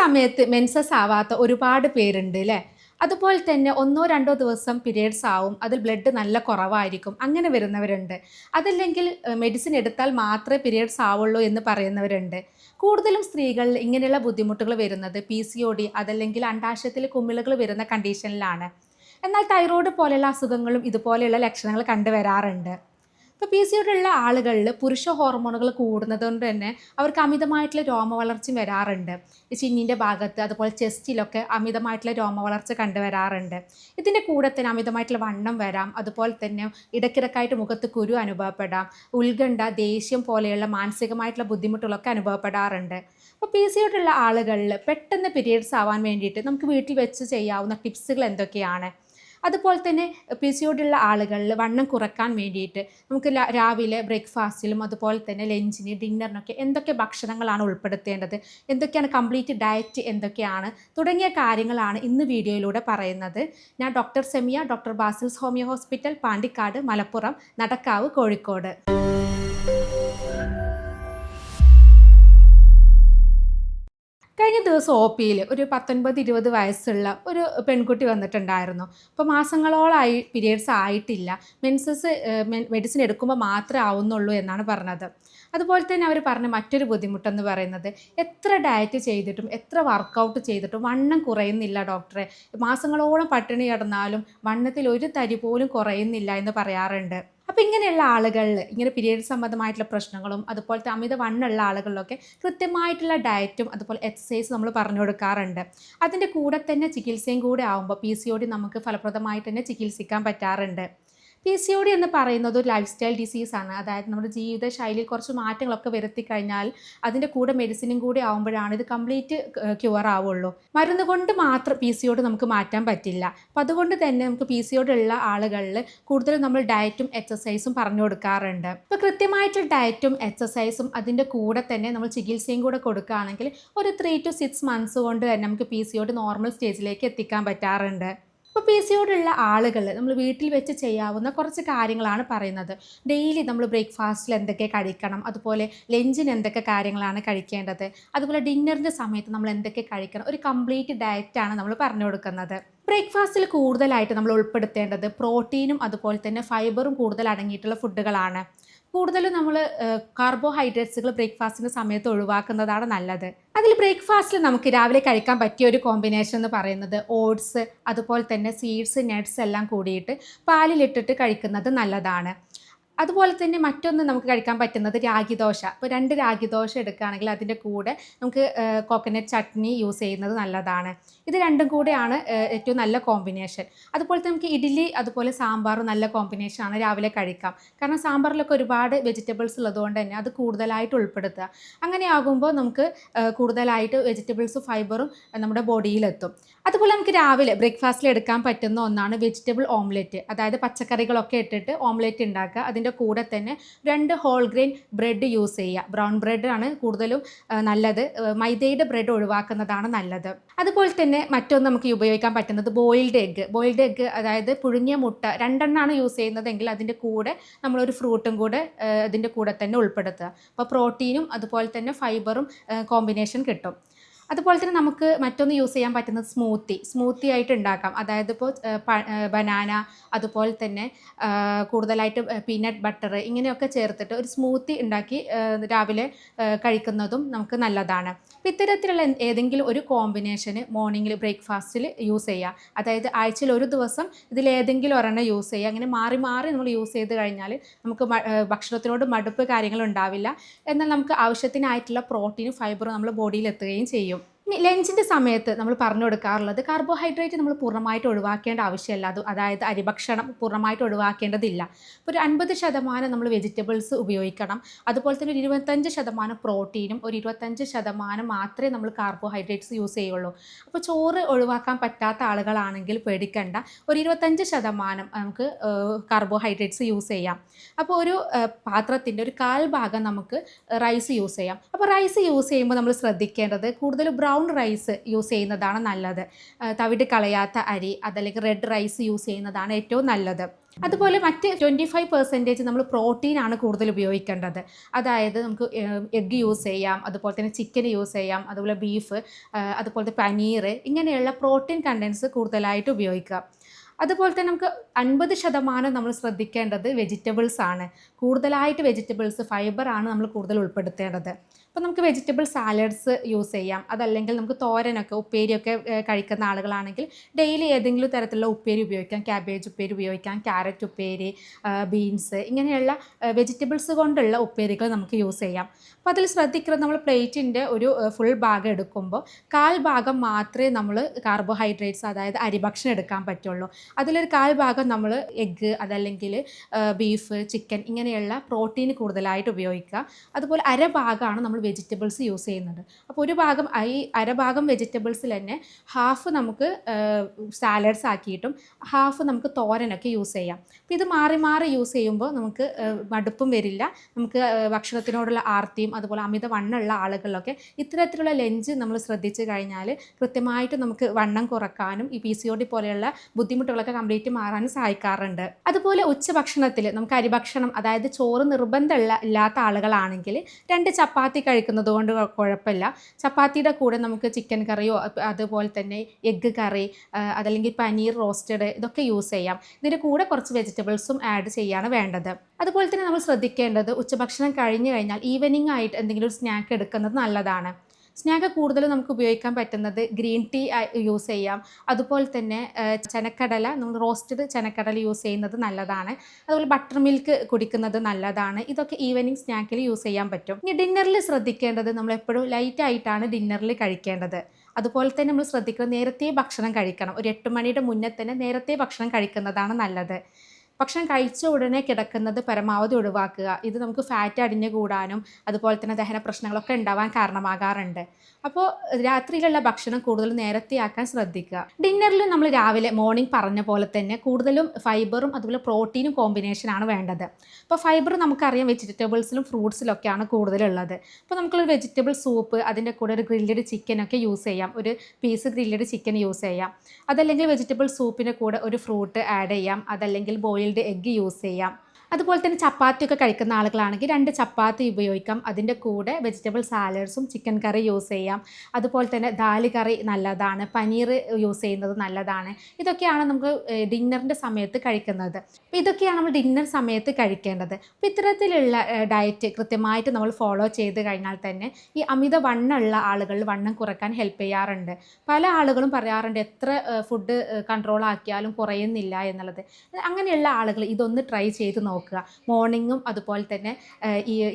സമയത്ത് മെൻസസ് ആവാത്ത ഒരുപാട് പേരുണ്ട് അല്ലേ? അതുപോലെ തന്നെ 1 2 ദിവസം പീരിയഡ്സ് ആവും. അതിൽ ബ്ലഡ് നല്ല കുറവായിരിക്കും. അങ്ങനെ വരുന്നവരുണ്ട്. അതല്ലെങ്കിൽ മെഡിസിൻ എടുത്താൽ മാത്രമേ പീരിയഡ്സ് ആവുള്ളൂ എന്ന് പറയുന്നവരുണ്ട്. കൂടുതലും സ്ത്രീകളിൽ ഇങ്ങനെയുള്ള ബുദ്ധിമുട്ടുകൾ വരുന്നത് PCOD അതല്ലെങ്കിൽ അണ്ഡാശയത്തിൽ കുമിളകൾ വരുന്ന കണ്ടീഷനിലാണ്. എന്നാൽ തൈറോയ്ഡ് പോലെയുള്ള അസുഖങ്ങളും ഇതുപോലെയുള്ള ലക്ഷണങ്ങൾ കണ്ടുവരാറുണ്ട്. ഇപ്പോൾ PCOD ഉള്ള ആളുകളിൽ പുരുഷ ഹോർമോണുകൾ കൂടുന്നത് കൊണ്ട് തന്നെ അവർക്ക് അമിതമായിട്ടുള്ള രോമവളർച്ചയും വരാറുണ്ട്. ഈ ചിന്നിൻ്റെ ഭാഗത്ത് അതുപോലെ ചെസ്റ്റിലൊക്കെ അമിതമായിട്ടുള്ള രോമവളർച്ച കണ്ടുവരാറുണ്ട്. ഇതിൻ്റെ കൂടെ തന്നെ അമിതമായിട്ടുള്ള വണ്ണം വരാം. അതുപോലെ തന്നെ ഇടയ്ക്കിടയ്ക്കായിട്ട് മുഖത്ത് കുരു അനുഭവപ്പെടാം. ഉത്കണ്ഠ, ദേഷ്യം പോലെയുള്ള മാനസികമായിട്ടുള്ള ബുദ്ധിമുട്ടുകളൊക്കെ അനുഭവപ്പെടാറുണ്ട്. അപ്പോൾ PCOD ഉള്ള ആളുകളിൽ പെട്ടെന്ന് പീരിയഡ്സ് ആവാൻ വേണ്ടിയിട്ട് നമുക്ക് വീട്ടിൽ വെച്ച് ചെയ്യാവുന്ന ടിപ്സുകൾ എന്തൊക്കെയാണ്? അതുപോലെ തന്നെ PCOD ഉള്ള ആളുകളിൽ വണ്ണം കുറക്കാൻ വേണ്ടിയിട്ട് നമുക്ക് രാവിലെ ബ്രേക്ക്ഫാസ്റ്റിലും അതുപോലെ തന്നെ ലഞ്ചിന് ഡിന്നറിനൊക്കെ എന്തൊക്കെ ഭക്ഷണങ്ങളാണ് ഉൾപ്പെടുത്തേണ്ടത്, എന്തൊക്കെയാണ് കംപ്ലീറ്റ് ഡയറ്റ് എന്തൊക്കെയാണ് തുടങ്ങിയ കാര്യങ്ങളാണ് ഇന്ന് വീഡിയോയിലൂടെ പറയുന്നത്. ഞാൻ doctor Semiya, doctor Basil's homeo hospital, Pandikkad, Malappuram, Nadakkavu, Kozhikode. കഴിഞ്ഞ ദിവസം OPയിൽ ഒരു 19-20 വയസ്സുള്ള ഒരു പെൺകുട്ടി വന്നിട്ടുണ്ടായിരുന്നു. അപ്പോൾ മാസങ്ങളോളമായി പീരിയഡ്സ് ആയിട്ടില്ല, മെൻസസ് മെഡിസിൻ എടുക്കുമ്പോൾ മാത്രമേ ആവുന്നുള്ളൂ എന്നാണ് പറഞ്ഞത്. അതുപോലെ തന്നെ അവർ പറഞ്ഞ മറ്റൊരു ബുദ്ധിമുട്ടെന്ന് പറയുന്നത്, എത്ര ഡയറ്റ് ചെയ്തിട്ടും എത്ര വർക്കൗട്ട് ചെയ്തിട്ടും വണ്ണം കുറയുന്നില്ല ഡോക്ടറെ, മാസങ്ങളോളം പട്ടിണി കിടന്നാലും വണ്ണത്തിൽ ഒരു തരി പോലും കുറയുന്നില്ല എന്ന് പറയാറുണ്ട്. അപ്പോൾ ഇങ്ങനെയുള്ള ആളുകളിൽ ഇങ്ങനെ പീരിയഡ് സംബന്ധമായിട്ടുള്ള പ്രശ്നങ്ങളും അതുപോലത്തെ അമിത വണ്ണമുള്ള ആളുകളിലൊക്കെ കൃത്യമായിട്ടുള്ള ഡയറ്റും അതുപോലെ എക്സസൈസ് നമ്മൾ പറഞ്ഞു കൊടുക്കാറുണ്ട്. അതിൻ്റെ കൂടെ തന്നെ ചികിത്സയും കൂടെ ആകുമ്പോൾ PCOD നമുക്ക് ഫലപ്രദമായിട്ട് തന്നെ ചികിത്സിക്കാൻ പറ്റാറുണ്ട്. PCOD എന്ന് പറയുന്നത് ഒരു ലൈഫ് സ്റ്റൈൽ ഡിസീസാണ്. അതായത് നമ്മുടെ ജീവിതശൈലിയിൽ കുറച്ച് മാറ്റങ്ങളൊക്കെ വരുത്തി കഴിഞ്ഞാൽ അതിൻ്റെ കൂടെ മെഡിസിനും കൂടി ആകുമ്പോഴാണ് ഇത് കംപ്ലീറ്റ് ക്യൂർ ആവുള്ളൂ. മരുന്ന് കൊണ്ട് മാത്രം PCOD നമുക്ക് മാറ്റാൻ പറ്റില്ല. അപ്പോൾ അതുകൊണ്ട് തന്നെ നമുക്ക് PCOD ഉള്ള ആളുകളിൽ കൂടുതലും നമ്മൾ ഡയറ്റും എക്സസൈസും പറഞ്ഞു കൊടുക്കാറുണ്ട്. ഇപ്പോൾ കൃത്യമായിട്ട് ഡയറ്റും എക്സസൈസും അതിൻ്റെ കൂടെ തന്നെ നമ്മൾ ചികിത്സയും കൂടെ കൊടുക്കുകയാണെങ്കിൽ ഒരു 3 to 6 months കൊണ്ട് തന്നെ നമുക്ക് PCOD നോർമൽ സ്റ്റേജിലേക്ക് എത്തിക്കാൻ പറ്റാറുണ്ട്. ഇപ്പോൾ PCOD ഉള്ള ആളുകൾ നമ്മൾ വീട്ടിൽ വെച്ച് ചെയ്യാവുന്ന കുറച്ച് കാര്യങ്ങളാണ് പറയുന്നത്. ഡെയിലി നമ്മൾ ബ്രേക്ക്ഫാസ്റ്റിൽ എന്തൊക്കെ കഴിക്കണം, അതുപോലെ ലഞ്ചിന് എന്തൊക്കെ കാര്യങ്ങളാണ് കഴിക്കേണ്ടത്, അതുപോലെ ഡിന്നറിൻ്റെ സമയത്ത് നമ്മൾ എന്തൊക്കെ കഴിക്കണം, ഒരു കംപ്ലീറ്റ് ഡയറ്റാണ് നമ്മൾ പറഞ്ഞു കൊടുക്കുന്നത്. ബ്രേക്ക്ഫാസ്റ്റിൽ കൂടുതലായിട്ട് നമ്മൾ ഉൾപ്പെടുത്തേണ്ടത് പ്രോട്ടീനും അതുപോലെ തന്നെ ഫൈബറും കൂടുതൽ അടങ്ങിയിട്ടുള്ള ഫുഡുകളാണ്. കൂടുതലും നമ്മൾ കാർബോഹൈഡ്രേറ്റ്സുകൾ ബ്രേക്ക്ഫാസ്റ്റിൻ്റെ സമയത്ത് ഒഴിവാക്കുന്നതാണ് നല്ലത്. അതിൽ ബ്രേക്ക്ഫാസ്റ്റിൽ നമുക്ക് രാവിലെ കഴിക്കാൻ പറ്റിയ ഒരു കോമ്പിനേഷൻ എന്ന് പറയുന്നത് ഓട്സ് അതുപോലെ തന്നെ സീഡ്സ്, നട്ട്സ് എല്ലാം കൂടിയിട്ട് പാലിലിട്ടിട്ട് കഴിക്കുന്നത് നല്ലതാണ്. അതുപോലെ തന്നെ മറ്റൊന്ന് നമുക്ക് കഴിക്കാൻ പറ്റുന്നത് രാഗിദോശ. ഇപ്പോൾ 2 രാഗിദോശ എടുക്കുകയാണെങ്കിൽ അതിൻ്റെ കൂടെ നമുക്ക് കോക്കനട്ട് ചട്നി യൂസ് ചെയ്യുന്നത് നല്ലതാണ്. ഇത് രണ്ടും കൂടെയാണ് ഏറ്റവും നല്ല കോമ്പിനേഷൻ. അതുപോലെ തന്നെ നമുക്ക് ഇഡ്ഡലി അതുപോലെ സാമ്പാറും നല്ല കോമ്പിനേഷനാണ് രാവിലെ കഴിക്കാം. കാരണം സാമ്പാറിലൊക്കെ ഒരുപാട് വെജിറ്റബിൾസ് ഉള്ളതുകൊണ്ട് തന്നെ അത് കൂടുതലായിട്ട് ഉൾപ്പെടുത്തുക. അങ്ങനെ ആകുമ്പോൾ നമുക്ക് കൂടുതലായിട്ട് വെജിറ്റബിൾസും ഫൈബറും നമ്മുടെ ബോഡിയിലെത്തും. അതുപോലെ നമുക്ക് രാവിലെ ബ്രേക്ക്ഫാസ്റ്റിൽ എടുക്കാൻ പറ്റുന്ന ഒന്നാണ് വെജിറ്റബിൾ ഓംലെറ്റ്. അതായത് പച്ചക്കറികളൊക്കെ ഇട്ടിട്ട് ഓംലെറ്റ് ഉണ്ടാക്കുക. അതിൻ്റെ കൂടെ തന്നെ 2 ഹോൾ ഗ്രെയിൻ ബ്രെഡ് യൂസ് ചെയ്യുക. ബ്രൗൺ ബ്രെഡ് ആണ് കൂടുതലും നല്ലത്. മൈദയുടെ ബ്രെഡ് ഒഴിവാക്കുന്നതാണ് നല്ലത്. അതുപോലെ തന്നെ മറ്റൊന്ന് നമുക്ക് ഉപയോഗിക്കാൻ പറ്റുന്നത് ബോയിൽഡ് എഗ്ഗ് അതായത് പുഴുങ്ങിയ മുട്ട 2 എണ്ണമാണ് യൂസ് ചെയ്യുന്നതെങ്കിൽ അതിൻ്റെ കൂടെ നമ്മളൊരു ഫ്രൂട്ടും കൂടെ അതിൻ്റെ കൂടെ തന്നെ ഉൾപ്പെടുത്തുക. അപ്പോൾ പ്രോട്ടീനും അതുപോലെ തന്നെ ഫൈബറും കോമ്പിനേഷൻ കിട്ടും. അതുപോലെ തന്നെ നമുക്ക് മറ്റൊന്ന് യൂസ് ചെയ്യാൻ പറ്റുന്നത് സ്മൂത്തി ആയിട്ട് ഉണ്ടാക്കാം. അതായത് ഇപ്പോൾ ബനാന അതുപോലെ തന്നെ കൂടുതലായിട്ട് പീനട്ട് ബട്ടർ ഇങ്ങനെയൊക്കെ ചേർത്തിട്ട് ഒരു സ്മൂത്തി ഉണ്ടാക്കി രാവിലെ കഴിക്കുന്നതും നമുക്ക് നല്ലതാണ്. അപ്പോൾ ഇത്തരത്തിലുള്ള ഏതെങ്കിലും ഒരു കോമ്പിനേഷന് മോർണിംഗിൽ ബ്രേക്ക്ഫാസ്റ്റിൽ യൂസ് ചെയ്യുക. അതായത് ആഴ്ചയിൽ ഒരു ദിവസം ഇതിലേതെങ്കിലും ഒരെണ്ണം യൂസ് ചെയ്യുക. അങ്ങനെ മാറി മാറി നമ്മൾ യൂസ് ചെയ്ത് കഴിഞ്ഞാൽ നമുക്ക് ഭക്ഷണത്തിനോട് മടുപ്പ് കാര്യങ്ങൾ ഉണ്ടാവില്ല. എന്നാൽ നമുക്ക് ആവശ്യത്തിനായിട്ടുള്ള പ്രോട്ടീനും ഫൈബറും നമ്മൾ ബോഡിയിൽ എത്തുകയും ചെയ്യും. ലഞ്ചിൻ്റെ സമയത്ത് നമ്മൾ പറഞ്ഞു കൊടുക്കാറുള്ളത് കാർബോഹൈഡ്രേറ്റ് നമ്മൾ പൂർണ്ണമായിട്ട് ഒഴിവാക്കേണ്ട ആവശ്യമില്ല. അതായത് അരിഭക്ഷണം പൂർണ്ണമായിട്ട് ഒഴിവാക്കേണ്ടതില്ല. ഇപ്പോൾ ഒരു 50% നമ്മൾ വെജിറ്റബിൾസ് ഉപയോഗിക്കണം. അതുപോലെ തന്നെ ഒരു 25% പ്രോട്ടീനും ഒരു 25% മാത്രമേ നമ്മൾ കാർബോഹൈഡ്രേറ്റ്സ് യൂസ് ചെയ്യുള്ളൂ. അപ്പോൾ ചോറ് ഒഴിവാക്കാൻ പറ്റാത്ത ആളുകളാണെങ്കിൽ പേടിക്കണ്ട, ഒരു 25% നമുക്ക് കാർബോഹൈഡ്രേറ്റ്സ് യൂസ് ചെയ്യാം. അപ്പോൾ ഒരു പാത്രത്തിൻ്റെ ഒരു 1/4 ഭാഗം നമുക്ക് റൈസ് യൂസ് ചെയ്യാം. അപ്പോൾ റൈസ് യൂസ് ചെയ്യുമ്പോൾ നമ്മൾ ശ്രദ്ധിക്കേണ്ടത് കൂടുതൽ ബ്രൗൺ റൈസ് യൂസ് ചെയ്യുന്നതാണ് നല്ലത്. തവിട് കളയാത്ത അരി അതല്ലെങ്കിൽ റെഡ് റൈസ് യൂസ് ചെയ്യുന്നതാണ് ഏറ്റവും നല്ലത്. അതുപോലെ മറ്റ് 25% നമ്മൾ പ്രോട്ടീനാണ് കൂടുതൽ ഉപയോഗിക്കേണ്ടത്. അതായത് നമുക്ക് എഗ്ഗ് യൂസ് ചെയ്യാം, അതുപോലെ തന്നെ ചിക്കൻ യൂസ് ചെയ്യാം, അതുപോലെ ബീഫ്, അതുപോലത്തെ പനീർ, ഇങ്ങനെയുള്ള പ്രോട്ടീൻ കണ്ടൻസ് കൂടുതലായിട്ട് ഉപയോഗിക്കുക. അതുപോലെ തന്നെ നമുക്ക് 50% നമ്മൾ ശ്രദ്ധിക്കേണ്ടത് വെജിറ്റബിൾസ് ആണ്. കൂടുതലായിട്ട് വെജിറ്റബിൾസ്, ഫൈബറാണ് നമ്മൾ കൂടുതൽ ഉൾപ്പെടുത്തേണ്ടത്. അപ്പോൾ നമുക്ക് വെജിറ്റബിൾ സാലഡ്സ് യൂസ് ചെയ്യാം. അതല്ലെങ്കിൽ നമുക്ക് തോരനൊക്കെ, ഉപ്പേരിയൊക്കെ കഴിക്കുന്ന ആളുകളാണെങ്കിൽ ഡെയിലി ഏതെങ്കിലും തരത്തിലുള്ള ഉപ്പേരി ഉപയോഗിക്കാം. ക്യാബേജ് ഉപ്പേരി ഉപയോഗിക്കാം, ക്യാരറ്റ് ഉപ്പേരി, ബീൻസ്, ഇങ്ങനെയുള്ള വെജിറ്റബിൾസ് കൊണ്ടുള്ള ഉപ്പേരികൾ നമുക്ക് യൂസ് ചെയ്യാം. അപ്പോൾ അതിൽ ശ്രദ്ധിക്കുന്നത്, നമ്മൾ പ്ലേറ്റിൻ്റെ ഒരു ഫുൾ ഭാഗം എടുക്കുമ്പോൾ 1/4 ഭാഗം മാത്രമേ നമ്മൾ കാർബോഹൈഡ്രേറ്റ്സ്, അതായത് അരിഭക്ഷണം എടുക്കാൻ പറ്റുള്ളൂ. അതിലൊരു 1/4 ഭാഗം നമ്മൾ എഗ്ഗ്, അതല്ലെങ്കിൽ ബീഫ്, ചിക്കൻ, ഇങ്ങനെയുള്ള പ്രോട്ടീൻ കൂടുതലായിട്ട് ഉപയോഗിക്കുക. അതുപോലെ അരഭാഗമാണ് നമ്മൾ വെജിറ്റബിൾസ് യൂസ് ചെയ്യുന്നത്. അപ്പോൾ ഒരു ഭാഗം, ഈ അരഭാഗം വെജിറ്റബിൾസിൽ തന്നെ ഹാഫ് നമുക്ക് സാലഡ്സ് ആക്കിയിട്ടും ഹാഫ് നമുക്ക് തോരനൊക്കെ യൂസ് ചെയ്യാം. അപ്പോൾ ഇത് മാറി മാറി യൂസ് ചെയ്യുമ്പോൾ നമുക്ക് മടുപ്പും വരില്ല. നമുക്ക് ഭക്ഷണത്തിനോടുള്ള ആർത്തിയും, അതുപോലെ അമിത വണ്ണമുള്ള ആളുകളിലൊക്കെ ഇത്തരത്തിലുള്ള ലഞ്ച് നമ്മൾ ശ്രദ്ധിച്ചു കഴിഞ്ഞാൽ കൃത്യമായിട്ട് നമുക്ക് വണ്ണം കുറക്കാനും ഈ PCOD പോലെയുള്ള ബുദ്ധിമുട്ടുകളൊക്കെ കംപ്ലീറ്റ് മാറാനും സഹായിക്കാറുണ്ട്. അതുപോലെ ഉച്ചഭക്ഷണത്തിൽ നമുക്ക് അരിഭക്ഷണം, അതായത് ചോറ് നിർബന്ധമുള്ള ഇല്ലാത്ത ആളുകളാണെങ്കിൽ 2 ചപ്പാത്തി കഴിക്കുന്നത് കൊണ്ട് കുഴപ്പമില്ല. ചപ്പാത്തിയുടെ കൂടെ നമുക്ക് ചിക്കൻ കറിയോ അതുപോലെ തന്നെ എഗ്ഗ് കറി, അതല്ലെങ്കിൽ പനീർ റോസ്റ്റഡ്, ഇതൊക്കെ യൂസ് ചെയ്യാം. ഇതിൻ്റെ കൂടെ കുറച്ച് വെജിറ്റബിൾസും ആഡ് ചെയ്യാണ് വേണ്ടത്. അതുപോലെ തന്നെ നമ്മൾ ശ്രദ്ധിക്കേണ്ടത്, ഉച്ചഭക്ഷണം കഴിഞ്ഞ് കഴിഞ്ഞാൽ ഈവനിങ് ആയിട്ട് എന്തെങ്കിലും ഒരു സ്നാക്ക് എടുക്കുന്നത് നല്ലതാണ്. സ്നാക്ക് കൂടുതലും നമുക്ക് ഉപയോഗിക്കാൻ പറ്റുന്നത് ഗ്രീൻ ടീ യൂസ് ചെയ്യാം. അതുപോലെ തന്നെ ചനക്കടല, നമ്മൾ റോസ്റ്റഡ് ചനക്കടല യൂസ് ചെയ്യുന്നത് നല്ലതാണ്. അതുപോലെ ബട്ടർ മിൽക്ക് കുടിക്കുന്നത് നല്ലതാണ്. ഇതൊക്കെ ഈവനിങ് സ്നാക്കിൽ യൂസ് ചെയ്യാൻ പറ്റും. ഇനി ഡിന്നറിൽ ശ്രദ്ധിക്കേണ്ടത്, നമ്മളെപ്പോഴും ലൈറ്റ് ആയിട്ടാണ് ഡിന്നറിൽ കഴിക്കേണ്ടത്. അതുപോലെ തന്നെ നമ്മൾ ശ്രദ്ധിക്കുന്നത്, നേരത്തെ ഭക്ഷണം കഴിക്കണം. ഒരു 8 മണിയുടെ മുന്നേ തന്നെ നേരത്തെ ഭക്ഷണം കഴിക്കുന്നതാണ് നല്ലത്. ഭക്ഷണം കഴിച്ച ഉടനെ കിടക്കുന്നത് പരമാവധി ഒഴിവാക്കുക. ഇത് നമുക്ക് ഫാറ്റ് അടിഞ്ഞു കൂടാനും അതുപോലെ തന്നെ ദഹന പ്രശ്നങ്ങളൊക്കെ ഉണ്ടാവാൻ കാരണമാകാറുണ്ട്. അപ്പോൾ രാത്രിയിലുള്ള ഭക്ഷണം കൂടുതൽ നേരത്തെ ആക്കാൻ ശ്രദ്ധിക്കുക. ഡിന്നറിൽ നമ്മൾ രാവിലെ മോർണിംഗ് പറഞ്ഞ പോലെ തന്നെ കൂടുതലും ഫൈബറും അതുപോലെ പ്രോട്ടീനും കോമ്പിനേഷനാണ് വേണ്ടത്. അപ്പോൾ ഫൈബർ നമുക്കറിയാം വെജിറ്റബിൾസിലും ഫ്രൂട്ട്സിലൊക്കെയാണ് കൂടുതലുള്ളത്. അപ്പോൾ നമുക്കൊരു വെജിറ്റബിൾ സൂപ്പ്, അതിൻ്റെ കൂടെ ഒരു ഗ്രില്ലഡ് ചിക്കനൊക്കെ യൂസ് ചെയ്യാം. ഒരു പീസ് ഗ്രില്ലഡ് ചിക്കൻ യൂസ് ചെയ്യാം. അതല്ലെങ്കിൽ വെജിറ്റബിൾ സൂപ്പിൻ്റെ കൂടെ ഒരു ഫ്രൂട്ട് ആഡ് ചെയ്യാം. അതല്ലെങ്കിൽ ബോയിൽഡ് എഗ്ഗ് യൂസ് ചെയ്യാം. അതുപോലെ തന്നെ ചപ്പാത്തിയൊക്കെ കഴിക്കുന്ന ആളുകളാണെങ്കിൽ 2 ചപ്പാത്തി ഉപയോഗിക്കാം. അതിൻ്റെ കൂടെ വെജിറ്റബിൾ സാലഡ്സും ചിക്കൻ കറി യൂസ് ചെയ്യാം. അതുപോലെ തന്നെ ദാല് കറി നല്ലതാണ്, പനീർ യൂസ് ചെയ്യുന്നത് നല്ലതാണ്. ഇതൊക്കെയാണ് നമുക്ക് ഡിന്നറിൻ്റെ സമയത്ത് കഴിക്കുന്നത്. അപ്പോൾ ഇതൊക്കെയാണ് നമ്മൾ ഡിന്നർ സമയത്ത് കഴിക്കേണ്ടത്. അപ്പോൾ ഇത്തരത്തിലുള്ള ഡയറ്റ് കൃത്യമായിട്ട് നമ്മൾ ഫോളോ ചെയ്ത് കഴിഞ്ഞാൽ തന്നെ ഈ അമിത വണ്ണമുള്ള ആളുകൾ വണ്ണം കുറയ്ക്കാൻ ഹെൽപ്പ് ചെയ്യാറുണ്ട്. പല ആളുകളും പറയാറുണ്ട് എത്ര ഫുഡ് കൺട്രോൾ ആക്കിയാലും കുറയുന്നില്ല എന്നുള്ളത്. അങ്ങനെയുള്ള ആളുകൾ ഇതൊന്ന് ട്രൈ ചെയ്ത് നോക്കുക. മോർണിംഗും അതുപോലെ തന്നെ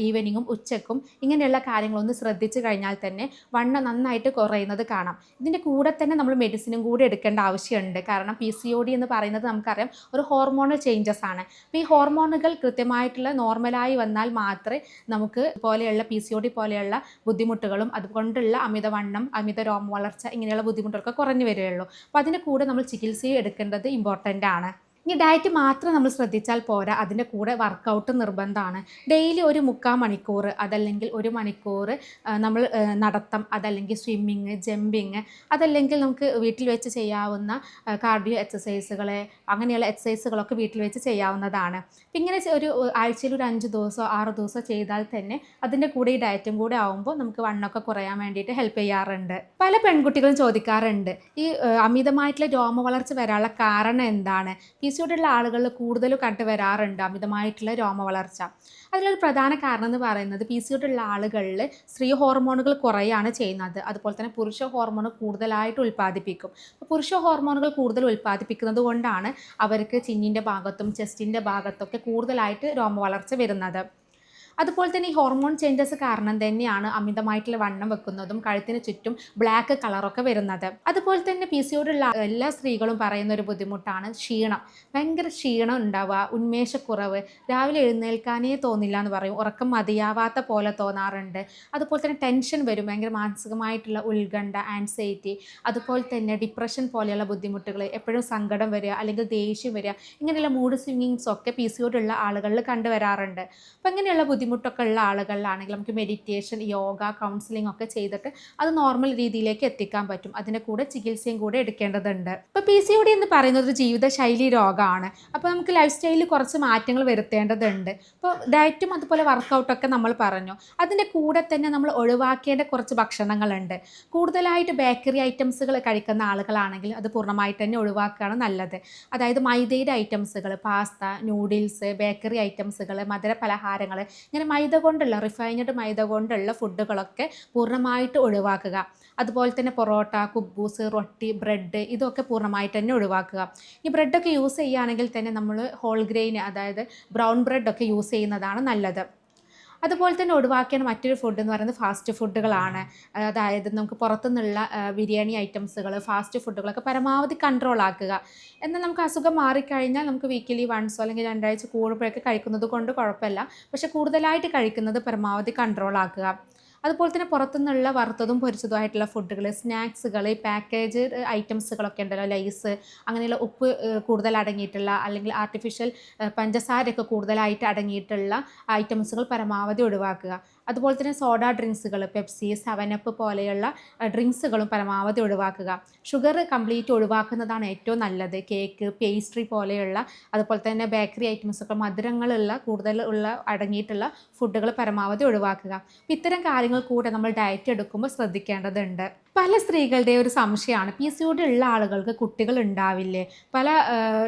ഈവനിങ്ങും ഉച്ചക്കും ഇങ്ങനെയുള്ള കാര്യങ്ങളൊന്ന് ശ്രദ്ധിച്ചു കഴിഞ്ഞാൽ തന്നെ വണ്ണം നന്നായിട്ട് കുറയുന്നത് കാണാം. ഇതിൻ്റെ കൂടെ തന്നെ നമ്മൾ മെഡിസിനും കൂടി എടുക്കേണ്ട ആവശ്യമുണ്ട്. കാരണം PCOD എന്ന് പറയുന്നത് നമുക്കറിയാം ഒരു ഹോർമോണൽ ചേഞ്ചസ് ആണ്. അപ്പോൾ ഈ ഹോർമോണുകൾ കൃത്യമായിട്ടുള്ള നോർമലായി വന്നാൽ മാത്രമേ നമുക്ക് പോലെയുള്ള PCOD പോലെയുള്ള ബുദ്ധിമുട്ടുകളും അതുകൊണ്ടുള്ള അമിതവണ്ണം, അമിത രോമ വളർച്ച, ഇങ്ങനെയുള്ള ബുദ്ധിമുട്ടുകളൊക്കെ കുറഞ്ഞു വരികയുള്ളൂ. അപ്പോൾ അതിൻ്റെ കൂടെ നമ്മൾ ചികിത്സയും എടുക്കേണ്ടത് ഇമ്പോർട്ടൻ്റ് ആണ്. ഇനി ഡയറ്റ് മാത്രം നമ്മൾ ശ്രദ്ധിച്ചാൽ പോരാ, അതിൻ്റെ കൂടെ വർക്കൗട്ട് നിർബന്ധമാണ്. ഡെയിലി ഒരു 3/4 മണിക്കൂർ, അതല്ലെങ്കിൽ 1 മണിക്കൂർ നമ്മൾ നടത്തം, അതല്ലെങ്കിൽ സ്വിമ്മിങ്, ജമ്പിങ്, അതല്ലെങ്കിൽ നമുക്ക് വീട്ടിൽ വെച്ച് ചെയ്യാവുന്ന കാർഡിയോ എക്സസൈസുകൾ, അങ്ങനെയുള്ള എക്സസൈസുകളൊക്കെ വീട്ടിൽ വെച്ച് ചെയ്യാവുന്നതാണ്. ഇങ്ങനെ ഒരു ആഴ്ചയിൽ ഒരു 5 ദിവസമോ 6 ദിവസമോ ചെയ്താൽ തന്നെ അതിൻ്റെ കൂടെ ഈ ഡയറ്റും കൂടെ ആകുമ്പോൾ നമുക്ക് വണ്ണമൊക്കെ കുറയാൻ വേണ്ടിയിട്ട് ഹെൽപ്പ് ചെയ്യാറുണ്ട്. പല പെൺകുട്ടികളും ചോദിക്കാറുണ്ട്, ഈ അമിതമായിട്ടുള്ള രോമ വളർച്ച വരാനുള്ള കാരണം എന്താണ്? PCOD ഉള്ള ആളുകളിൽ കൂടുതലും കണ്ടുവരാറുണ്ട് അമിതമായിട്ടുള്ള രോമ വളർച്ച. അതിലൊരു പ്രധാന കാരണം എന്ന് പറയുന്നത് PCOD ഉള്ള ആളുകളിൽ സ്ത്രീ ഹോർമോണുകൾ കുറയാണ് ചെയ്യുന്നത്. അതുപോലെ തന്നെ പുരുഷ ഹോർമോൺ കൂടുതലായിട്ട് ഉൽപ്പാദിപ്പിക്കും. അപ്പോൾ പുരുഷ ഹോർമോണുകൾ കൂടുതൽ ഉൽപ്പാദിപ്പിക്കുന്നത് കൊണ്ടാണ് അവർക്ക് ചിന്നിൻ്റെ ഭാഗത്തും ചെസ്റ്റിൻ്റെ ഭാഗത്തൊക്കെ കൂടുതലായിട്ട് രോമ വളർച്ച വരുന്നത്. അതുപോലെ തന്നെ ഈ ഹോർമോൺ ചേഞ്ചസ് കാരണം തന്നെയാണ് അമിതമായിട്ടുള്ള വണ്ണം വെക്കുന്നതും കഴുത്തിന് ചുറ്റും ബ്ലാക്ക് കളറൊക്കെ വരുന്നത്. അതുപോലെ തന്നെ PCOD ഉള്ള എല്ലാ സ്ത്രീകളും പറയുന്ന ഒരു ബുദ്ധിമുട്ടാണ് ക്ഷീണം. ഭയങ്കര ക്ഷീണം ഉണ്ടാവുക, ഉന്മേഷക്കുറവ്, രാവിലെ എഴുന്നേൽക്കാനേ തോന്നില്ല എന്ന് പറയും, ഉറക്കം മതിയാവാത്ത പോലെ തോന്നാറുണ്ട്. അതുപോലെ തന്നെ ടെൻഷൻ വരും, ഭയങ്കര മാനസികമായിട്ടുള്ള ഉത്കണ്ഠ, ആൻസൈറ്റി, അതുപോലെ തന്നെ ഡിപ്രഷൻ പോലെയുള്ള ബുദ്ധിമുട്ടുകൾ, എപ്പോഴും സങ്കടം വരിക അല്ലെങ്കിൽ ദേഷ്യം വരിക, ഇങ്ങനെയുള്ള മൂഡ് സ്വിങ്ങിങ്സ് ഒക്കെ PCOD ഉള്ള ആളുകളിൽ കണ്ടുവരാറുണ്ട്. അപ്പം അങ്ങനെയുള്ള ബുദ്ധിമുട്ടൊക്കെ ഉള്ള ആളുകളിലാണെങ്കിൽ നമുക്ക് മെഡിറ്റേഷൻ, യോഗ, കൗൺസിലിംഗ് ഒക്കെ ചെയ്തിട്ട് അത് നോർമൽ രീതിയിലേക്ക് എത്തിക്കാൻ പറ്റും. അതിൻ്റെ കൂടെ ചികിത്സയും കൂടെ എടുക്കേണ്ടതുണ്ട്. ഇപ്പോൾ PCOD എന്ന് പറയുന്നത് ഒരു ജീവിതശൈലി രോഗമാണ്. അപ്പോൾ നമുക്ക് ലൈഫ് സ്റ്റൈലിൽ കുറച്ച് മാറ്റങ്ങൾ വരുത്തേണ്ടതുണ്ട്. ഇപ്പോൾ ഡയറ്റും അതുപോലെ വർക്കൗട്ടൊക്കെ നമ്മൾ പറഞ്ഞു. അതിൻ്റെ കൂടെ തന്നെ നമ്മൾ ഒഴിവാക്കേണ്ട കുറച്ച് ഭക്ഷണങ്ങളുണ്ട്. കൂടുതലായിട്ട് ബേക്കറി ഐറ്റംസുകൾ കഴിക്കുന്ന ആളുകളാണെങ്കിൽ അത് പൂർണ്ണമായിട്ട് തന്നെ ഒഴിവാക്കുകയാണ് നല്ലത്. അതായത് മൈദയുടെ ഐറ്റംസുകൾ, പാസ്ത, നൂഡിൽസ്, ബേക്കറി ഐറ്റംസുകൾ, മധുര പലഹാരങ്ങൾ, ഇങ്ങനെ മൈദ കൊണ്ടുള്ള റിഫൈൻഡ് മൈദ കൊണ്ടുള്ള ഫുഡുകളൊക്കെ പൂർണ്ണമായിട്ട് ഒഴിവാക്കുക. അതുപോലെ തന്നെ പൊറോട്ട, കുബൂസ്, റൊട്ടി, ബ്രെഡ് ഇതൊക്കെ പൂർണ്ണമായിട്ട് തന്നെ ഒഴിവാക്കുക. ഈ ബ്രെഡൊക്കെ യൂസ് ചെയ്യുകയാണെങ്കിൽ തന്നെ നമ്മൾ ഹോൾ ഗ്രെയിൻ, അതായത് ബ്രൗൺ ബ്രെഡൊക്കെ യൂസ് ചെയ്യുന്നതാണ് നല്ലത്. അതുപോലെ തന്നെ ഒഴിവാക്കേണ്ട മറ്റൊരു ഫുഡ് എന്ന് പറയുന്നത് ഫാസ്റ്റ് ഫുഡുകളാണ്. അതായത് നമുക്ക് പുറത്തുനിന്നുള്ള ബിരിയാണി ഐറ്റംസുകൾ, ഫാസ്റ്റ് ഫുഡുകളൊക്കെ പരമാവധി കൺട്രോൾ ആക്കുക. എന്നാൽ നമുക്ക് അസുഖം മാറിക്കഴിഞ്ഞാൽ നമുക്ക് വീക്കിലി വൺസോ അല്ലെങ്കിൽ 2 ആഴ്ച കൂടുമ്പോഴൊക്കെ കഴിക്കുന്നത് കൊണ്ട് കുഴപ്പമില്ല. പക്ഷേ കൂടുതലായിട്ട് കഴിക്കുന്നത് പരമാവധി കൺട്രോൾ ആക്കുക. അതുപോലെ തന്നെ പുറത്തുനിന്നുള്ള വറുത്തതും പൊരിച്ചതുമായിട്ടുള്ള ഫുഡുകൾ, സ്നാക്സുകൾ, പാക്കേജ് ഐറ്റംസുകളൊക്കെ ഉണ്ടല്ലോ, ലൈസ്, അങ്ങനെയുള്ള ഉപ്പ് കൂടുതൽ അടങ്ങിയിട്ടുള്ള അല്ലെങ്കിൽ ആർട്ടിഫിഷ്യൽ പഞ്ചസാരയൊക്കെ കൂടുതലായിട്ട് അടങ്ങിയിട്ടുള്ള ഐറ്റംസുകൾ പരമാവധി ഒഴിവാക്കുക. അതുപോലെ തന്നെ സോഡ ഡ്രിങ്ക്സുകൾ, പെപ്സി, 7up പോലെയുള്ള ഡ്രിങ്ക്സുകളും പരമാവധി ഒഴിവാക്കുക. ഷുഗർ കംപ്ലീറ്റ് ഒഴിവാക്കുന്നതാണ് ഏറ്റവും നല്ലത്. കേക്ക്, പേസ്ട്രി പോലെയുള്ള, അതുപോലെ തന്നെ ബേക്കറി ഐറ്റംസൊക്കെ മധുരങ്ങളുള്ള കൂടുതൽ അടങ്ങിയിട്ടുള്ള ഫുഡുകൾ പരമാവധി ഒഴിവാക്കുക. അപ്പോൾ ഇത്തരം കാര്യങ്ങൾ കൂടെ നമ്മൾ ഡയറ്റ് എടുക്കുമ്പോൾ ശ്രദ്ധിക്കേണ്ടതുണ്ട്. പല സ്ത്രീകളുടെ ഒരു സംശയമാണ്, PCOD ഉള്ള ആളുകൾക്ക് കുട്ടികൾ ഉണ്ടാവില്ലേ? പല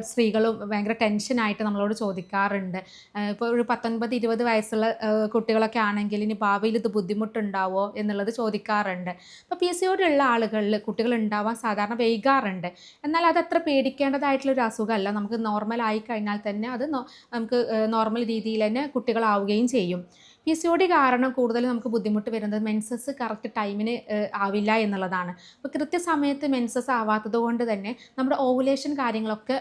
സ്ത്രീകളും ഭയങ്കര ടെൻഷനായിട്ട് നമ്മളോട് ചോദിക്കാറുണ്ട്. ഇപ്പോൾ ഒരു 19-20 വയസ്സുള്ള കുട്ടികളൊക്കെ ആണെങ്കിൽ ഇനി ഭാവിയിൽ ഇത് ബുദ്ധിമുട്ടുണ്ടാവോ എന്നുള്ളത് ചോദിക്കാറുണ്ട്. അപ്പോൾ PCOD ഉള്ള ആളുകളിൽ കുട്ടികൾ ഉണ്ടാവാൻ സാധാരണ വൈകാറുണ്ട്. എന്നാൽ അതത്ര പേടിക്കേണ്ടതായിട്ടുള്ളൊരു അസുഖമല്ല. നമുക്ക് നോർമലായി കഴിഞ്ഞാൽ തന്നെ അത് നമുക്ക് നോർമൽ രീതിയിൽ തന്നെ കുട്ടികളാവുകയും ചെയ്യും. PCOD കാരണം കൂടുതൽ നമുക്ക് ബുദ്ധിമുട്ട് വരുന്നത് മെൻസസ് കറക്റ്റ് ടൈമിന് ആവില്ല എന്നുള്ളതാണ്. അപ്പോൾ കൃത്യസമയത്ത് മെൻസസ് ആവാത്തത് കൊണ്ട് തന്നെ നമ്മുടെ ഓവുലേഷൻ കാര്യങ്ങളൊക്കെ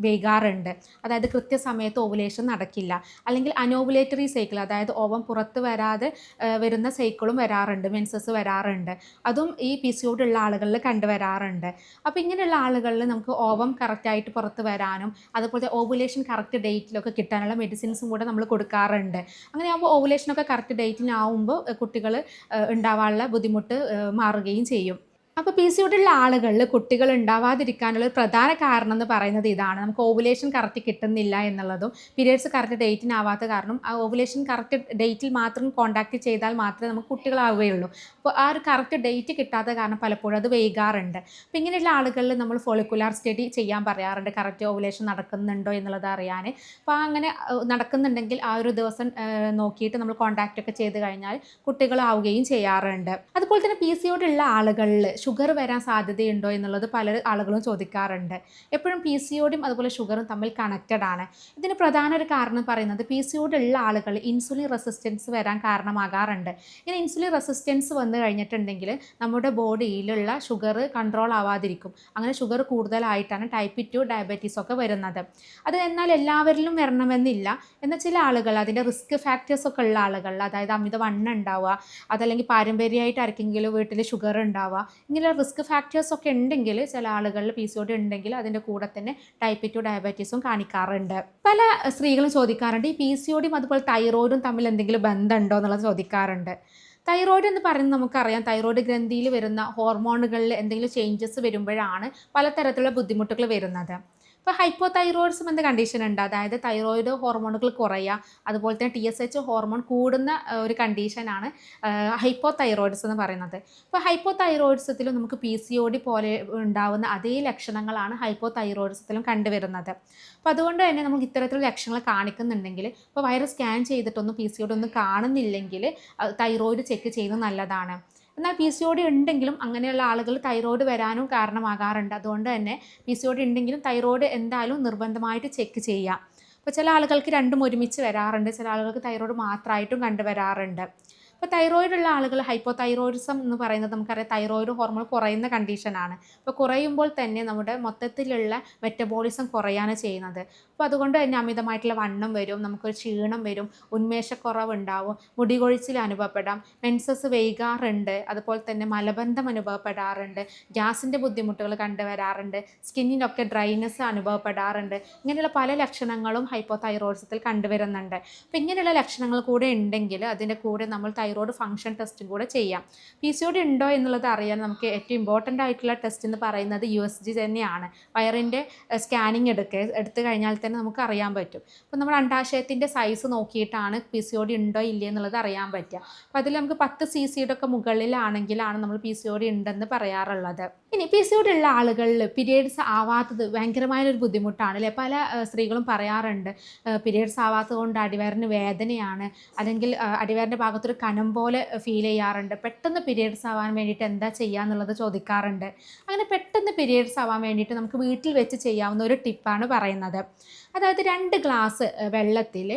വൈകാറുണ്ട്. അതായത് കൃത്യസമയത്ത് ഓവുലേഷൻ നടക്കില്ല. അല്ലെങ്കിൽ അനോവുലേറ്ററി സൈക്കിൾ, അതായത് ഓവം പുറത്ത് വരാതെ വരുന്ന സൈക്കിളും വരാറുണ്ട്, മെൻസസ് വരാറുണ്ട്. അതും ഈ PCOD ഉള്ള ആളുകളിൽ കണ്ടുവരാറുണ്ട്. അപ്പോൾ ഇങ്ങനെയുള്ള ആളുകളിൽ നമുക്ക് ഓവം കറക്റ്റായിട്ട് പുറത്ത് വരാനും അതുപോലെ ഓവുലേഷൻ കറക്റ്റ് ഡേറ്റിലൊക്കെ കിട്ടാനുള്ള മെഡിസിൻസും കൂടെ നമ്മൾ കൊടുക്കാറുണ്ട്. അങ്ങനെയാകുമ്പോൾ ഓവുലേഷൻ ഒക്കെ കറക്റ്റ് ഡേറ്റിനാവുമ്പോൾ കുട്ടികൾ ഉണ്ടാവാനുള്ള ബുദ്ധിമുട്ട് മാറുകയും ചെയ്യും. അപ്പോൾ PCOD ഉള്ള ആളുകളിൽ കുട്ടികൾ ഉണ്ടാവാതിരിക്കാനുള്ള ഒരു പ്രധാന കാരണം എന്ന് പറയുന്നത് ഇതാണ്. നമുക്ക് ഓവുലേഷൻ കറക്റ്റ് കിട്ടുന്നില്ല എന്നുള്ളതും പീരിയഡ്സ് കറക്റ്റ് ഡേറ്റിനാവാത്ത കാരണം ആ ഓവുലേഷൻ കറക്റ്റ് ഡേറ്റിൽ മാത്രം കോൺടാക്റ്റ് ചെയ്താൽ മാത്രമേ നമുക്ക് കുട്ടികളാവുകയുള്ളൂ. അപ്പോൾ ആ ഒരു കറക്റ്റ് ഡേറ്റ് കിട്ടാത്ത കാരണം പലപ്പോഴും അത് വൈകാറുണ്ട്. അപ്പോൾ ഇങ്ങനെയുള്ള ആളുകളിൽ നമ്മൾ ഫോളിക്കുലാർ സ്റ്റഡി ചെയ്യാൻ പറയാറുണ്ട്, കറക്റ്റ് ഓവുലേഷൻ നടക്കുന്നുണ്ടോ എന്നുള്ളത് അറിയാൻ. അപ്പോൾ അങ്ങനെ നടക്കുന്നുണ്ടെങ്കിൽ ആ ഒരു ദിവസം നോക്കിയിട്ട് നമ്മൾ കോൺടാക്റ്റ് ഒക്കെ ചെയ്ത് കഴിഞ്ഞാൽ കുട്ടികളാവുകയും ചെയ്യാറുണ്ട്. അതുപോലെ തന്നെ PCOD ഉള്ള ആളുകളിൽ ഷുഗർ വരാൻ സാധ്യതയുണ്ടോ എന്നുള്ളത് പല ആളുകളും ചോദിക്കാറുണ്ട്. എപ്പോഴും PCODയും അതുപോലെ ഷുഗറും തമ്മിൽ കണക്റ്റഡ് ആണ്. ഇതിന് പ്രധാന ഒരു കാരണം പറയുന്നത് PCOD ഉള്ള ആളുകൾ ഇൻസുലിൻ റെസിസ്റ്റൻസ് വരാൻ കാരണമാകാറുണ്ട്. ഇങ്ങനെ ഇൻസുലിൻ റെസിസ്റ്റൻസ് വന്നു കഴിഞ്ഞിട്ടുണ്ടെങ്കിൽ നമ്മുടെ ബോഡിയിലുള്ള ഷുഗർ കൺട്രോൾ ആവാതിരിക്കും. അങ്ങനെ ഷുഗർ കൂടുതലായിട്ടാണ് ടൈപ്പ് 2 ഡയബറ്റീസ് ഒക്കെ വരുന്നത്. അത് എന്നാൽ എല്ലാവരിലും വരണമെന്നില്ല. എന്നാൽ ചില ആളുകൾ, അതിൻ്റെ റിസ്ക് ഫാക്ടേഴ്സ് ഒക്കെ ഉള്ള ആളുകൾ, അതായത് അമിതവണ്ണം ഉണ്ടാവുക, അതല്ലെങ്കിൽ പാരമ്പര്യമായിട്ട് ആർക്കെങ്കിലും വീട്ടിൽ ഷുഗർ ഉണ്ടാവുക, ഇങ്ങനെ റിസ്ക് ഫാക്ടേഴ്സ് ഒക്കെ ഉണ്ടെങ്കിൽ ചില ആളുകളിൽ PCOD ഉണ്ടെങ്കിൽ അതിൻ്റെ കൂടെ തന്നെ ടൈപ്പ് 2 ഡയബറ്റീസും കാണിക്കാറുണ്ട്. പല സ്ത്രീകളും ചോദിക്കാറുണ്ട്, ഈ PCODയും അതുപോലെ തൈറോയിഡും തമ്മിൽ എന്തെങ്കിലും ബന്ധമുണ്ടോ എന്നുള്ളത് ചോദിക്കാറുണ്ട്. തൈറോയ്ഡ് എന്ന് പറയുന്നത് നമുക്കറിയാം, തൈറോയ്ഡ് ഗ്രന്ഥിയിൽ വരുന്ന ഹോർമോണുകളിൽ എന്തെങ്കിലും ചേഞ്ചസ് വരുമ്പോഴാണ് പലതരത്തിലുള്ള ബുദ്ധിമുട്ടുകൾ വരുന്നത്. ഇപ്പോൾ ഹൈപ്പോതൈറോയിഡിസം എന്ന കണ്ടീഷൻ ഉണ്ട്. അതായത് തൈറോയിഡ് ഹോർമോണുകൾ കുറയുക, അതുപോലെ തന്നെ TSH ഹോർമോൺ കൂടുന്ന ഒരു കണ്ടീഷനാണ് ഹൈപ്പോതൈറോയിഡിസം എന്ന് പറയുന്നത്. ഇപ്പോൾ ഹൈപ്പോതൈറോയിഡിസത്തിലും നമുക്ക് PCOD പോലെ ഉണ്ടാകുന്ന അതേ ലക്ഷണങ്ങളാണ് ഹൈപ്പോതൈറോയിഡിസത്തിലും കണ്ടുവരുന്നത്. അപ്പോൾ അതുകൊണ്ട് തന്നെ നമുക്ക് ഇത്തരത്തിലുള്ള ലക്ഷണങ്ങൾ കാണിക്കുന്നുണ്ടെങ്കിൽ, ഇപ്പോൾ വയറ് സ്കാൻ ചെയ്തിട്ടൊന്നും PCOD ഒന്നും കാണുന്നില്ലെങ്കിൽ തൈറോയിഡ് ചെക്ക് ചെയ്യുന്നത് നല്ലതാണ്. എന്നാൽ PCOD ഉണ്ടെങ്കിലും അങ്ങനെയുള്ള ആളുകൾ തൈറോയ്ഡ് വരാനും കാരണമാകാറുണ്ട്. അതുകൊണ്ട് തന്നെ PCOD ഉണ്ടെങ്കിലും തൈറോയ്ഡ് എന്തായാലും നിർബന്ധമായിട്ട് ചെക്ക് ചെയ്യാം. അപ്പോൾ ചില ആളുകൾക്ക് രണ്ടും ഒരുമിച്ച് വരാറുണ്ട്, ചില ആളുകൾക്ക് തൈറോയ്ഡ് മാത്രമായിട്ടും കണ്ടുവരാറുണ്ട്. ഇപ്പോൾ തൈറോയിഡ് ഉള്ള ആളുകൾ ഹൈപ്പോതൈറോയിഡിസം എന്ന് പറയുന്നത് നമുക്കറിയാം തൈറോയിഡ് ഹോർമോൺ കുറയുന്ന കണ്ടീഷനാണ്. അപ്പോൾ കുറയുമ്പോൾ തന്നെ നമ്മുടെ മൊത്തത്തിലുള്ള മെറ്റബോളിസം കുറയാണ് ചെയ്യുന്നത്. അപ്പോൾ അതുകൊണ്ട് തന്നെ അമിതമായിട്ടുള്ള വണ്ണം വരും, നമുക്കൊരു ക്ഷീണം വരും, ഉന്മേഷക്കുറവുണ്ടാവും, മുടി കൊഴിച്ചിൽ അനുഭവപ്പെടാം, മെൻസസ് വൈകാറുണ്ട്, അതുപോലെ തന്നെ മലബന്ധം അനുഭവപ്പെടാറുണ്ട്, ഗ്യാസിൻ്റെ ബുദ്ധിമുട്ടുകൾ കണ്ടുവരാറുണ്ട്, സ്കിന്നിനൊക്കെ ഡ്രൈനെസ് അനുഭവപ്പെടാറുണ്ട്. ഇങ്ങനെയുള്ള പല ലക്ഷണങ്ങളും ഹൈപ്പോതൈറോയിഡിസത്തിൽ കണ്ടുവരുന്നുണ്ട്. അപ്പോൾ ഇങ്ങനെയുള്ള ലക്ഷണങ്ങൾ കൂടെ ഉണ്ടെങ്കിൽ അതിൻ്റെ കൂടെ നമ്മൾ തൈറോയ്ഡ് ഫംഗ്ഷൻ ടെസ്റ്റും കൂടെ ചെയ്യാം. PCOD ഉണ്ടോ എന്നുള്ളത് അറിയാൻ നമുക്ക് ഏറ്റവും ഇമ്പോർട്ടൻ്റ് ആയിട്ടുള്ള ടെസ്റ്റ് എന്ന് പറയുന്നത് USG തന്നെയാണ്. വയറിൻ്റെ സ്കാനിങ് എടുത്തു കഴിഞ്ഞാൽ തന്നെ നമുക്ക് അറിയാൻ പറ്റും. അപ്പോൾ നമ്മൾ അണ്ഡാശയത്തിൻ്റെ സൈസ് നോക്കിയിട്ടാണ് PCOD ഉണ്ടോ ഇല്ലേ എന്നുള്ളത് അറിയാൻ പറ്റുക. അപ്പോൾ അതിൽ നമുക്ക് 10 cc ഒക്കെ മുകളിലാണെങ്കിലാണ് നമ്മൾ PCOD ഉണ്ടെന്ന് പറയാറുള്ളത്. ഇനി PCOD ഉള്ള ആളുകളിൽ പീരിയഡ്സ് ആവാത്തത് ഭയങ്കരമായൊരു ബുദ്ധിമുട്ടാണ് അല്ലേ. പല സ്ത്രീകളും പറയാറുണ്ട് പീരിയഡ്സ് ആവാത്തത് കൊണ്ട് അടിവയറിന് വേദനയാണ്, അല്ലെങ്കിൽ അടിവയറിൻ്റെ ഭാഗത്തൊരു കനം പോലെ ഫീൽ ചെയ്യാറുണ്ട്, പെട്ടെന്ന് പീരിയഡ്സ് ആവാൻ വേണ്ടിയിട്ട് എന്താ ചെയ്യുക എന്നുള്ളത് ചോദിക്കാറുണ്ട്. അങ്ങനെ പെട്ടെന്ന് പീരിയഡ്സ് ആവാൻ വേണ്ടിയിട്ട് നമുക്ക് വീട്ടിൽ വെച്ച് ചെയ്യാവുന്ന ഒരു ടിപ്പാണ് പറയുന്നത്. അതായത് 2 ഗ്ലാസ് വെള്ളത്തിൽ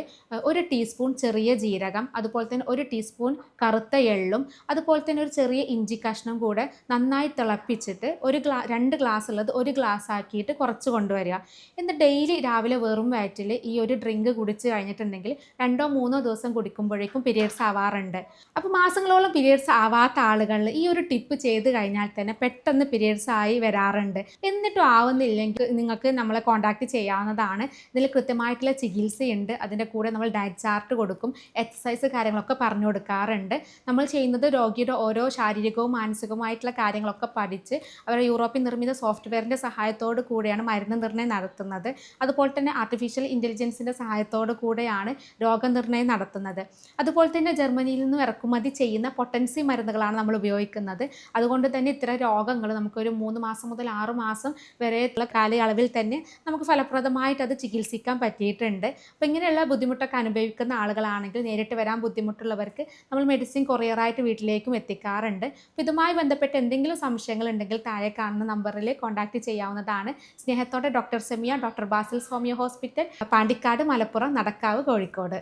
1 ടീസ്പൂൺ ചെറിയ ജീരകം, അതുപോലെ തന്നെ 1 ടീസ്പൂൺ കറുത്ത എള്ളും, അതുപോലെ തന്നെ ഒരു ചെറിയ ഇഞ്ചി കഷ്ണം കൂടെ നന്നായി തിളപ്പിച്ചിട്ട് 2 ഗ്ലാസ് ഉള്ളത് 1 ഗ്ലാസ് ആക്കിയിട്ട് കുറച്ച് കൊണ്ടുവരിക. എന്നിട്ട് ഡെയിലി രാവിലെ വെറും വയറ്റിൽ ഈ ഒരു ഡ്രിങ്ക് കുടിച്ച് കഴിഞ്ഞിട്ടുണ്ടെങ്കിൽ 2-3 ദിവസം കുടിക്കുമ്പോഴേക്കും പീരിയഡ്സ് ആവാറുണ്ട്. അപ്പോൾ മാസങ്ങളോളം പീരിയഡ്സ് ആവാത്ത ആളുകളിൽ ഈ ഒരു ടിപ്പ് ചെയ്ത് കഴിഞ്ഞാൽ തന്നെ പെട്ടെന്ന് പീരിയഡ്സ് ആയി വരാറുണ്ട്. എന്നിട്ടും ആവുന്നില്ലെങ്കിൽ നിങ്ങൾക്ക് നമ്മളെ കോൺടാക്റ്റ് ചെയ്യാവുന്നതാണ്. ഇതിൽ കൃത്യമായിട്ടുള്ള ചികിത്സയുണ്ട്. അതിൻ്റെ കൂടെ നമ്മൾ ഡയറ്റ് ചാർട്ട് കൊടുക്കും, എക്സസൈസ് കാര്യങ്ങളൊക്കെ പറഞ്ഞു കൊടുക്കാറുണ്ട്. നമ്മൾ ചെയ്യുന്നത് രോഗിയുടെ ഓരോ ശാരീരികവും മാനസികവുമായിട്ടുള്ള കാര്യങ്ങളൊക്കെ പഠിച്ച് അവരുടെ യൂറോപ്യൻ നിർമ്മിത സോഫ്റ്റ്വെയറിൻ്റെ സഹായത്തോടു കൂടെയാണ് മരുന്ന് നിർണ്ണയം നടത്തുന്നത്. അതുപോലെ തന്നെ ആർട്ടിഫിഷ്യൽ ഇൻ്റലിജൻസിൻ്റെ സഹായത്തോടു കൂടെയാണ് രോഗനിർണ്ണയം നടത്തുന്നത്. അതുപോലെ തന്നെ ജർമ്മനിയിൽ നിന്നും ഇറക്കുമതി ചെയ്യുന്ന പൊട്ടൻസി മരുന്നുകളാണ് നമ്മൾ ഉപയോഗിക്കുന്നത്. അതുകൊണ്ട് തന്നെ ഇത്തരം രോഗങ്ങൾ നമുക്കൊരു 3 മാസം മുതൽ 6 മാസം വരെയുള്ള കാലയളവിൽ തന്നെ നമുക്ക് ഫലപ്രദമായിട്ട് അത് ചികിത്സിക്കാൻ പറ്റിയിട്ടുണ്ട്. അപ്പോൾ ഇങ്ങനെയുള്ള ബുദ്ധിമുട്ടൊക്കെ അനുഭവിക്കുന്ന ആളുകളാണെങ്കിൽ നേരിട്ട് വരാൻ ബുദ്ധിമുട്ടുള്ളവർക്ക് നമ്മൾ മെഡിസിൻ കൊറിയറായിട്ട് വീട്ടിലേക്കും എത്തിക്കാറുണ്ട്. അപ്പോൾ ഇതുമായി ബന്ധപ്പെട്ട് എന്തെങ്കിലും സംശയങ്ങളുണ്ടെങ്കിൽ താഴെ കാണുന്ന നമ്പറിൽ കോൺടാക്റ്റ് ചെയ്യാവുന്നതാണ്. സ്നേഹത്തോടെ doctor Semiya, doctor Basil's homeo hospital, Pandikkad, Malappuram, Nadakkavu, Kozhikode.